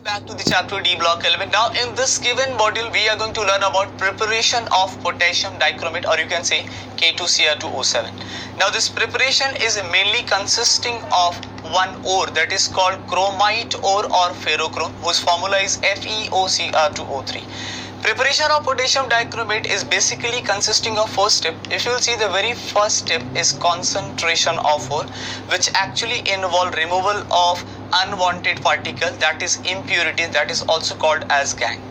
back to the chapter D block element. Now in this given module we are going to learn about preparation of potassium dichromate, or you can say K2Cr2O7. Now this preparation is mainly consisting of one ore that is called chromite ore or ferrochrome, whose formula is FeOCr2O3. Preparation of potassium dichromate is basically consisting of four steps. If you will see, the very first step is concentration of ore, which actually involve removal of unwanted particle, that is impurity, that is also called as gangue.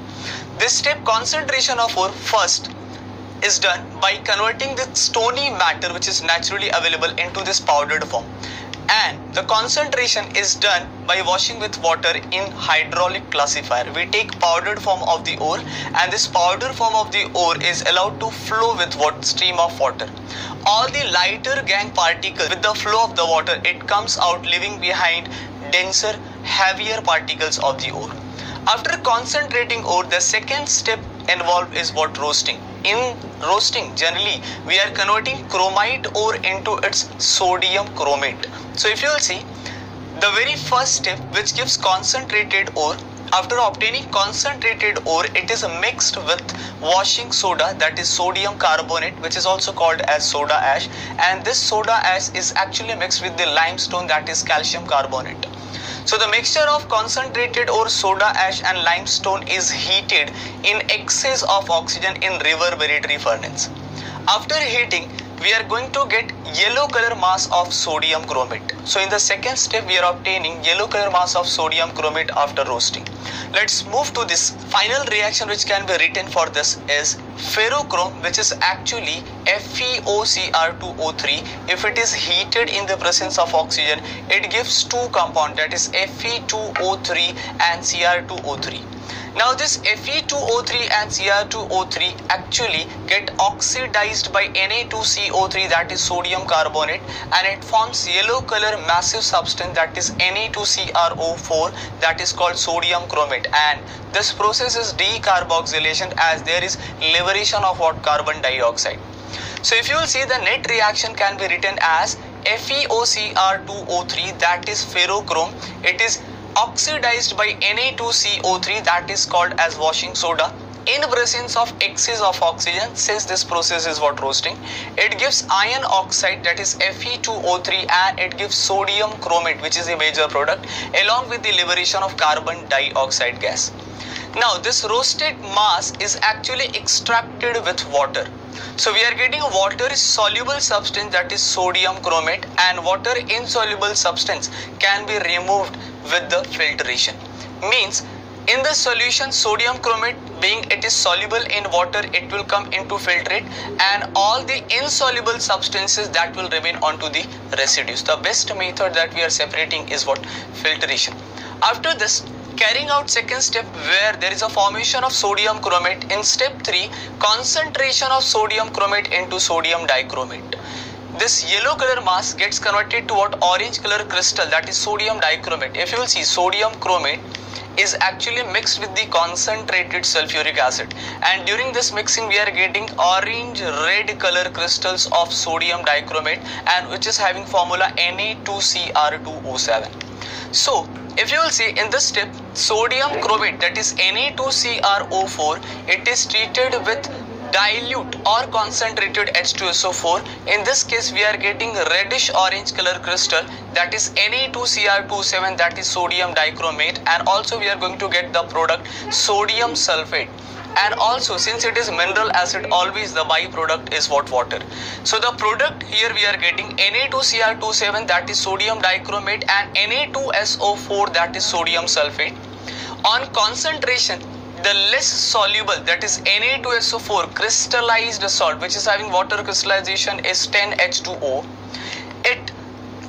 This step, concentration of ore, first is done by converting the stony matter which is naturally available into this powdered form, and the concentration is done by washing with water in hydraulic classifier. We take powdered form of the ore, and this powdered form of the ore is allowed to flow with what stream of water. All the lighter gangue particles, with the flow of the water, it comes out, leaving behind denser, heavier particles of the ore. After concentrating ore, the second step involved is what? Roasting. In roasting, generally we are converting chromite ore into its sodium chromate. So if you will see, the very first step, which gives concentrated ore, after obtaining concentrated ore, it is mixed with washing soda, that is sodium carbonate, which is also called as soda ash, and this soda ash is actually mixed with the limestone, that is calcium carbonate. So the mixture of concentrated ore, soda ash and limestone is heated in excess of oxygen in reverberatory furnace. After heating, we are going to get yellow color mass of sodium chromate. So in the second step, we are obtaining yellow color mass of sodium chromate after roasting. Let's move to this final reaction which can be written for this is ferrochrome, which is actually FeOCr2O3. If it is heated in the presence of oxygen, it gives two compound, that is Fe2O3 and Cr2O3. Now this Fe2O3 and Cr2O3 actually get oxidized by Na2CO3, that is sodium carbonate, and it forms yellow color massive substance, that is Na2CrO4, that is called sodium chromate, and this process is decarboxylation as there is liberation of what? Carbon dioxide. So if you will see, the net reaction can be written as FeOCr2O3, that is ferrochrome. It is oxidized by Na2CO3, that is called as washing soda, in presence of excess of oxygen. Since this process is what? Roasting, it gives iron oxide, that is Fe2O3, and it gives sodium chromate, which is a major product, along with the liberation of carbon dioxide gas. Now this roasted mass is actually extracted with water. So we are getting water soluble substance, that is sodium chromate, and water insoluble substance can be removed with the filtration. Means in the solution, sodium chromate, being it is soluble in water, it will come into filtrate, and all the insoluble substances that will remain onto the residues. The best method that we are separating is what? Filtration. After this, carrying out second step, where there is a formation of sodium chromate. In step 3, concentration of sodium chromate into sodium dichromate. This yellow color mass gets converted to what? Orange color crystal, that is sodium dichromate. If you will see, sodium chromate is actually mixed with the concentrated sulfuric acid, and during this mixing we are getting orange red color crystals of sodium dichromate, and which is having formula Na2Cr2O7. So if you will see, in this step, sodium chromate, that is Na2CrO4, it is treated with dilute or concentrated H2SO4. In this case, we are getting reddish orange color crystal, that is Na2Cr27, that is sodium dichromate, and also we are going to get the product sodium sulfate. And also, since it is mineral acid, always the byproduct is what? Water. So the product here we are getting Na2Cr27, that is sodium dichromate, and Na2SO4, that is sodium sulfate. On concentration, the less soluble, that is Na2SO4 crystallized salt, which is having water crystallization, is 10H2O. It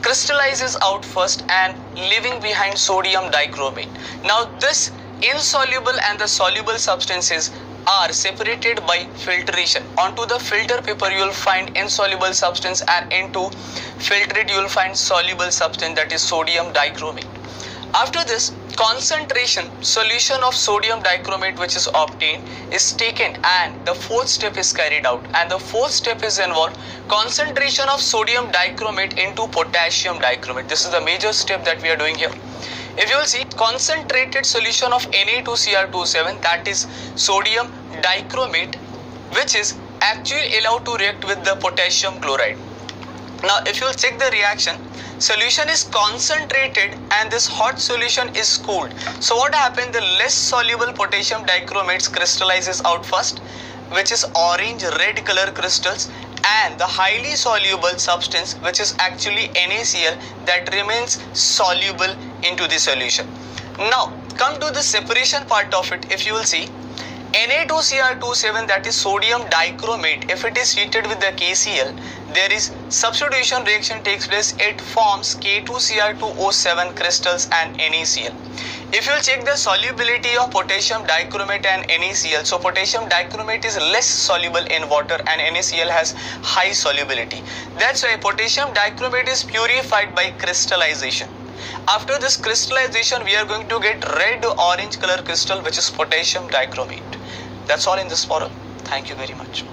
crystallizes out first and leaving behind sodium dichromate. Now this insoluble and the soluble substances are separated by filtration. Onto the filter paper you will find insoluble substance, and into filtrate you will find soluble substance, that is sodium dichromate. After this, concentration solution of sodium dichromate which is obtained is taken, and the fourth step is carried out, and the fourth step is involved concentration of sodium dichromate into potassium dichromate. This is the major step that we are doing here. If you will see concentrated solution of Na2Cr27, that is sodium dichromate, which is actually allowed to react with the potassium chloride. Now if you will check the reaction, solution is concentrated and this hot solution is cooled. So what happened? The less soluble potassium dichromates crystallizes out first, which is orange red color crystals, and the highly soluble substance, which is actually NaCl, that remains soluble into the solution. Now come to the separation part of it. If you will see Na2Cr27, that is sodium dichromate, if it is treated with the KCl, there is substitution reaction takes place. It forms K2Cr2O7 crystals and NaCl. If you will check the solubility of potassium dichromate and NaCl, so potassium dichromate is less soluble in water and NaCl has high solubility. That's why potassium dichromate is purified by crystallization. After this crystallization, we are going to get red orange color crystal, which is potassium dichromate. That's all in this forum. Thank you very much.